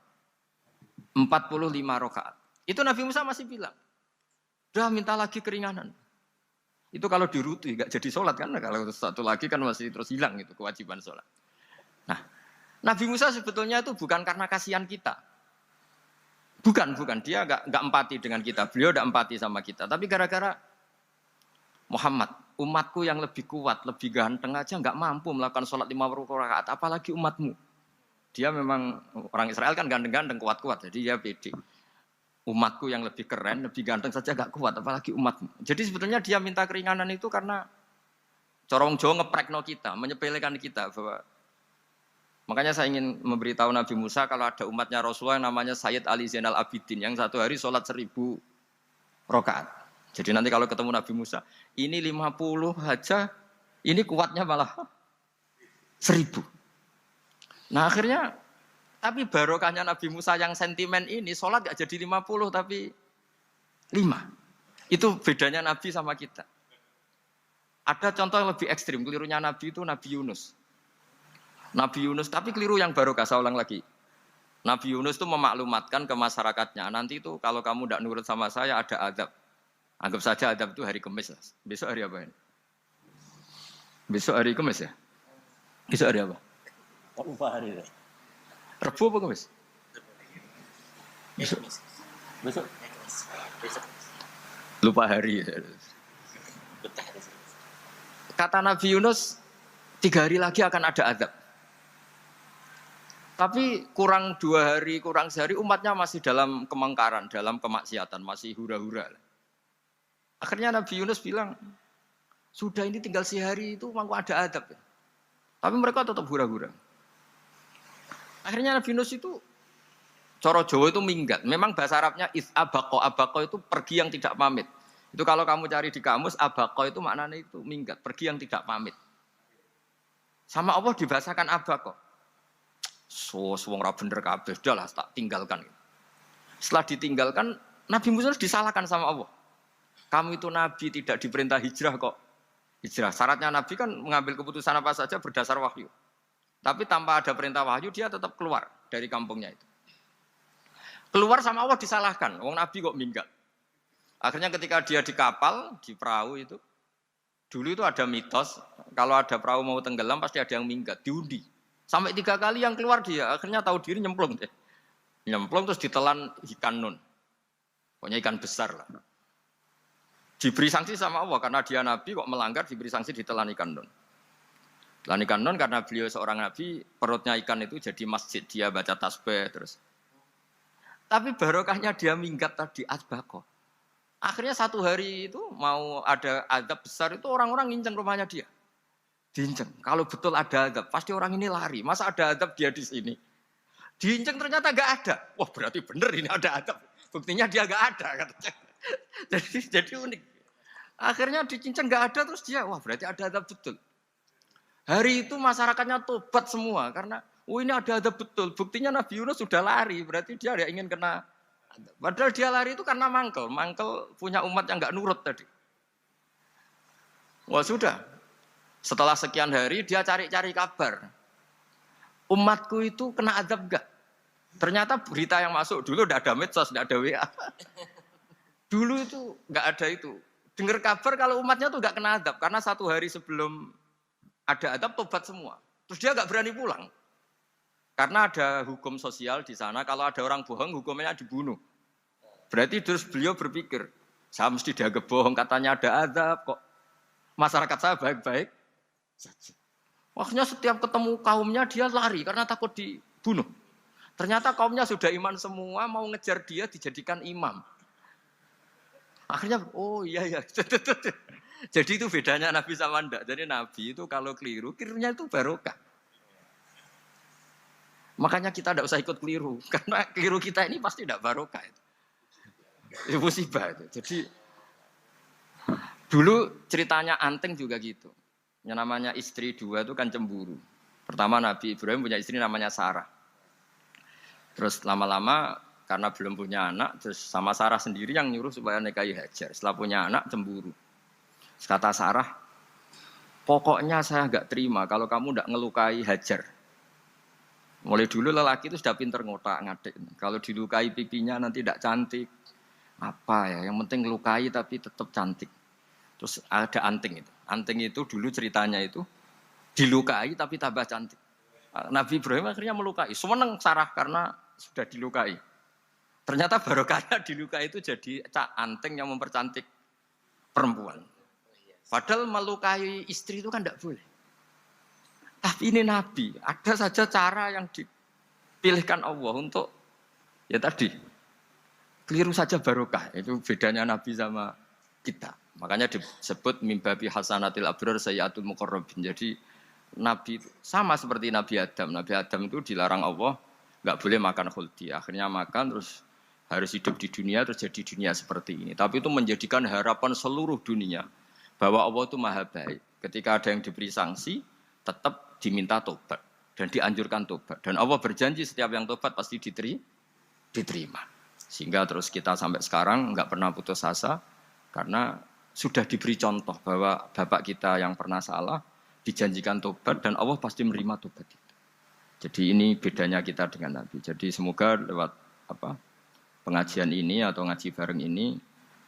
Speaker 1: 45 rakaat. Itu Nabi Musa masih bilang, udah minta lagi keringanan. Itu kalau diruti nggak jadi sholat kan? Kalau satu lagi kan masih terus hilang itu kewajiban sholat. Nah, Nabi Musa sebetulnya itu bukan karena kasihan kita, bukan dia nggak empati dengan kita. Beliau udah empati sama kita, tapi gara-gara Muhammad, umatku yang lebih kuat, lebih ganteng aja nggak mampu melakukan sholat 50 rakaat, apalagi umatmu. Dia memang orang Israel kan ganteng-ganteng, kuat-kuat. Jadi dia pede. Umatku yang lebih keren, lebih ganteng saja gak kuat, apalagi umatmu. Jadi sebetulnya dia minta keringanan itu karena corong Jawa ngeprekno kita, menyepelekan kita. Bahwa makanya saya ingin memberitahu Nabi Musa kalau ada umatnya Rasulullah yang namanya Sayyid Ali Zainal Abidin yang satu hari sholat 1000 rakaat. Jadi nanti kalau ketemu Nabi Musa, ini 50 aja, ini kuatnya malah 1000. Nah akhirnya, tapi barokahnya Nabi Musa yang sentimen ini, sholat gak jadi 50 tapi 5. Itu bedanya Nabi sama kita. Ada contoh yang lebih ekstrim, kelirunya Nabi itu Nabi Yunus. Nabi Yunus, tapi keliru yang barokah, saya ulang lagi. Nabi Yunus itu memaklumatkan ke masyarakatnya, nanti itu kalau kamu tidak nurut sama saya ada azab. Anggap saja azab itu hari Kamis. Besok hari apa ini? Besok hari Kamis ya? Besok hari apa?
Speaker 2: Lupa hari itu.
Speaker 1: Rabu apa Kamis?
Speaker 2: Besok.
Speaker 1: Lupa hari. Kata Nabi Yunus, 3 hari lagi akan ada azab. Tapi kurang 2 hari, kurang sehari umatnya masih dalam kemungkaran, dalam kemaksiatan, masih hura-hura. Akhirnya Nabi Yunus bilang, sudah ini tinggal sehari itu mau ada adab. Tapi mereka tetap hura-hura. Akhirnya Nabi Yunus itu, coro Jawa itu minggat. Memang bahasa Arabnya abako. Abako itu pergi yang tidak pamit. Itu kalau kamu cari di kamus, abako itu maknanya itu minggat, pergi yang tidak pamit. Sama Allah dibahasakan abako. Wong ra bener kabeh, udahlah tak tinggalkan. Setelah ditinggalkan, Nabi Musa disalahkan sama Allah. Kamu itu nabi tidak diperintah hijrah kok. Hijrah. Syaratnya nabi kan mengambil keputusan apa saja berdasar wahyu. Tapi tanpa ada perintah wahyu dia tetap keluar dari kampungnya itu. Keluar sama Allah disalahkan. Wong nabi kok minggat. Akhirnya ketika dia di kapal, di perahu itu, dulu itu ada mitos, kalau ada perahu mau tenggelam pasti ada yang minggat, diundi. Sampai 3 kali yang keluar dia, akhirnya tahu diri nyemplung deh. Nyemplung terus ditelan ikan nun. Pokoknya ikan besar lah. Diberi sanksi sama Allah, karena dia nabi kok melanggar, diberi sanksi ditelan ikan nun. Telan ikan nun karena beliau seorang nabi, perutnya ikan itu jadi masjid, dia baca tasbih terus. Tapi barokahnya dia minggat tadi, asbaqo. Akhirnya 1 hari itu mau ada azab besar itu orang-orang nginceng rumahnya dia. Diinceng. Kalau betul ada azab, pasti orang ini lari. Masa ada azab dia di sini? Diinceng ternyata gak ada. Wah berarti bener ini ada azab. Buktinya dia gak ada. Katanya. Jadi unik. Akhirnya dicinceng gak ada terus dia, wah berarti ada azab betul. Hari itu masyarakatnya tobat semua karena ini ada azab betul. Buktinya Nabi Yunus sudah lari. Berarti dia tidak ingin kena. Padahal dia lari itu karena mangkel punya umat yang nggak nurut tadi. Wah sudah, setelah sekian hari dia cari-cari kabar. Umatku itu kena azab nggak? Ternyata berita yang masuk dulu udah ada medsos, udah ada WA. Dulu itu nggak ada itu. Dengar kabar kalau umatnya tuh nggak kena azab karena 1 hari sebelum ada azab tobat semua. Terus dia nggak berani pulang. Karena ada hukum sosial di sana, kalau ada orang bohong hukumnya dibunuh. Berarti terus beliau berpikir, saya mesti dianggap bohong, katanya ada azab kok. Masyarakat saya baik-baik saja. Akhirnya setiap ketemu kaumnya dia lari karena takut dibunuh. Ternyata kaumnya sudah iman semua, mau ngejar dia dijadikan imam. Akhirnya, oh iya. Jadi itu bedanya Nabi sama ndak. Jadi Nabi itu kalau kelirunya itu barokah. Makanya kita tidak usah ikut keliru. Karena keliru kita ini pasti tidak barokah. Itu musibah itu. Jadi dulu ceritanya Anting juga gitu. Yang namanya istri 2 itu kan cemburu. Pertama Nabi Ibrahim punya istri namanya Sarah. Terus lama-lama karena belum punya anak, terus sama Sarah sendiri yang nyuruh supaya nikahi Hajar. Setelah punya anak cemburu. Terus kata Sarah, pokoknya saya nggak terima kalau kamu nggak ngelukai Hajar. Mulai dulu lelaki itu sudah pinter ngotak-ngatik. Kalau dilukai pipinya nanti tidak cantik. Apa ya, yang penting ngelukai tapi tetap cantik. Terus ada Anting itu. Anting itu dulu ceritanya itu dilukai tapi tambah cantik. Nabi Ibrahim akhirnya melukai. Seneng Sarah karena sudah dilukai. Ternyata barokahnya dilukai itu jadi Anting yang mempercantik perempuan. Padahal melukai istri itu kan tidak boleh. Tapi ini Nabi, ada saja cara yang dipilihkan Allah untuk, ya tadi, keliru saja barokah. Itu bedanya Nabi sama kita. Makanya disebut mimbabi hasanatil abrar sayyatul muqarrabin. Jadi Nabi itu sama seperti Nabi Adam. Nabi Adam itu dilarang Allah, nggak boleh makan khuldi. Akhirnya makan terus harus hidup di dunia, terus jadi dunia seperti ini. Tapi itu menjadikan harapan seluruh dunia bahwa Allah itu maha baik. Ketika ada yang diberi sanksi, tetap diminta tobat dan dianjurkan tobat. Dan Allah berjanji setiap yang tobat pasti diterima. Sehingga terus kita sampai sekarang nggak pernah putus asa karena sudah diberi contoh bahwa bapak kita yang pernah salah dijanjikan tobat dan Allah pasti menerima tobat itu. Jadi ini bedanya kita dengan Nabi. Jadi semoga lewat pengajian ini atau ngaji bareng ini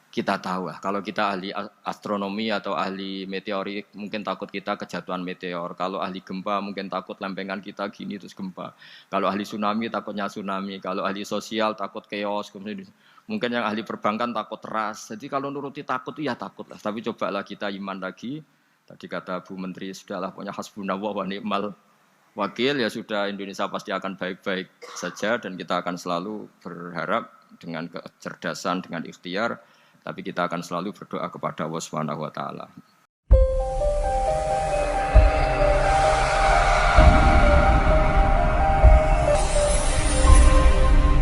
Speaker 1: kita tahu kalau kita ahli astronomi atau ahli meteorik mungkin takut kita kejatuhan meteor. Kalau ahli gempa mungkin takut lempengan kita gini terus gempa. Kalau ahli tsunami takutnya tsunami. Kalau ahli sosial takut chaos. Mungkin yang ahli perbankan takut ras. Jadi kalau nuruti takut ya takutlah. Tapi cobalah kita iman lagi. Tadi kata Bu Menteri sudahlah punya hasbunallah wa ni'mal wakil, ya sudah Indonesia pasti akan baik-baik saja dan kita akan selalu berharap dengan kecerdasan, dengan ikhtiar, tapi kita akan selalu berdoa kepada Allah Subhanahu wa taala.